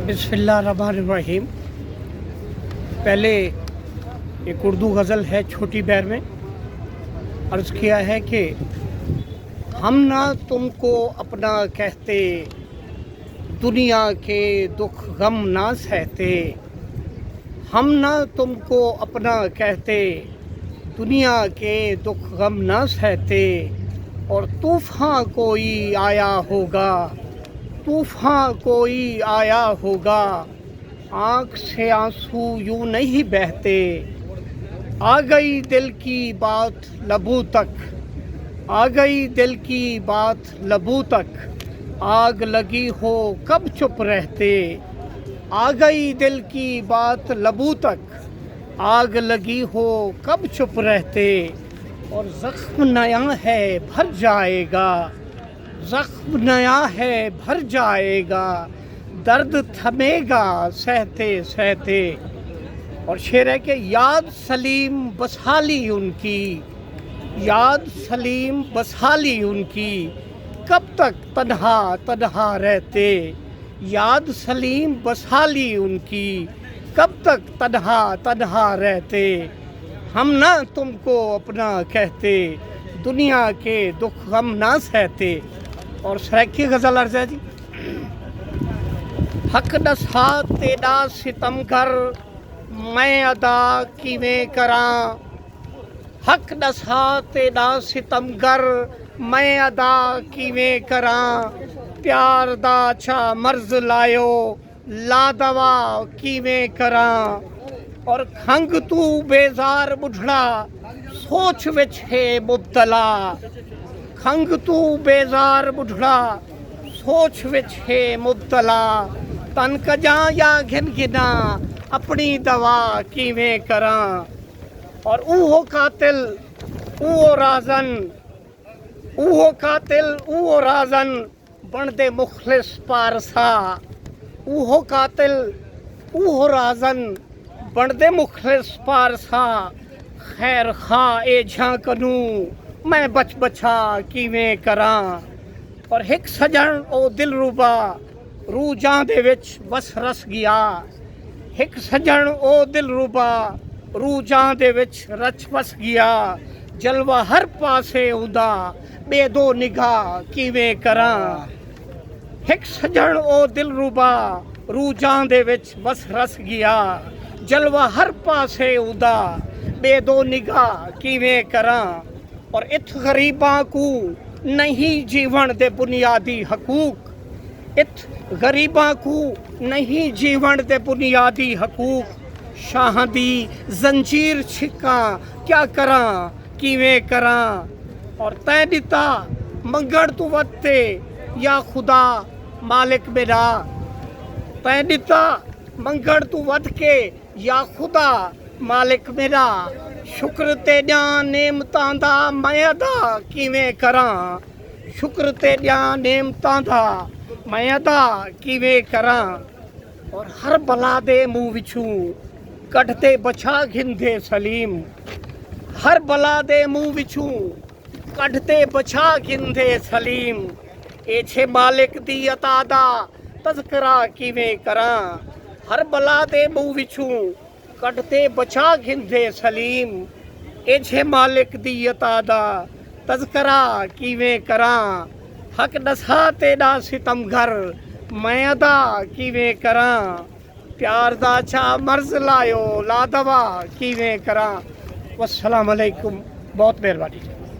बिस्मिल्लाहिर्रहमानिर्रहीम। पहले एक उर्दू गज़ल है छोटी बैर में अर्ज़ किया है कि हम ना तुमको अपना कहते, दुनिया के दुख गम ना सहते। हम ना तुमको अपना कहते, दुनिया के दुख गम ना सहते। और तूफ़ान कोई आया होगा, तूफ़ान कोई आया होगा, आँख से आंसू यूँ नहीं बहते। आ गई दिल की बात लबों तक, आ गई दिल की बात लबों तक, आग लगी हो कब चुप रहते। आ गई दिल की बात लबों तक, आग लगी हो कब चुप रहते। और ज़ख्म नया है भर जाएगा, ज़ख्म नया है भर जाएगा, दर्द थमेगा सहते सहते। और शेर है कि याद सलीम बसहाली उनकी, याद सलीम बसहाली उनकी, कब तक तन्हा तन्हा रहते। याद सलीम बसहाली उनकी, कब तक तन्हा तन्हा रहते। हम ना तुमको अपना कहते, दुनिया के दुख गम ना सहते। और सराकी गज़ल अर्ज़ है जी। हक दसा तेरा सितमगर मैं अदा किवें करां। हक दसा तेरा सितमगर मैं अदा किवें करां। प्यार दा चा मर्ज लायो ला दवा किवें करां। और खंग तू बेजार बुढ़ड़ा सोच विच है मुब्तला। खंग तू बेजार बुढ़ड़ा सोच विच है मुब्तला। तन कजा या घिन घिना अपनी दवा किवें करां। और ऊहो कातिल ऊहो राजन, ऊहो कातिल ऊहो राजन, बनदे मुखलिस पारसा। ऊहो कातिल ऊहो राजन, बनदे मुखलिस पारसा। खैर खा ए झांकनू मैं बच बचा किवें करां। और हिक सजन ओ दिल रूबा रू जां दे विच वस रस गया। हिक सजन ओ दिल रूबा रू जां दे विच रच वस गया। जलवा हर पासे उदा बेदो निगाह किवें करां। हिक सजन ओ दिल रूबा रू जां दे विच वस रस गया। जलवा हर पासे उदा बेदो निगाह किवें करां। और इत गरीबां को नहीं जीवन दे बुनियादी हकूक। इत गरीबां को नहीं जीवन दे बुनियादी हकूक। शाह दी जंजीर छिका क्या करां किवें करां। और तै दिता मंगण तू वत्ते या खुदा मालिक मेरा। तै दिता मंगण तू वध के या खुदा मालिक मेरा। शुक्र तेजा नेमतां दा मैं अदा किवें करां। शुक्र तेजा नेमतां दा मैं अदा किवें करां। और हर बला दे मुँह विचूं कढ़ते बचा घिंदे सलीम। हर बला दे मुँह विचूं कढ़ते बचा घिंदे सलीम। ए छे मालिक दी अता दा तज़करा किवें करां। हर बला दे मुँह विचूं कढ़ते बचा घिंदे सलीम। ए छे मालिक दी अता दा तज़करा किवें करां। हक दसा तेरा सितमगर मैं अदा किवें करां। प्यार दा चा मर्ज लायो ला दवा किवें करां। वस्सलाम अलैकुम, बहुत मेहरबानी।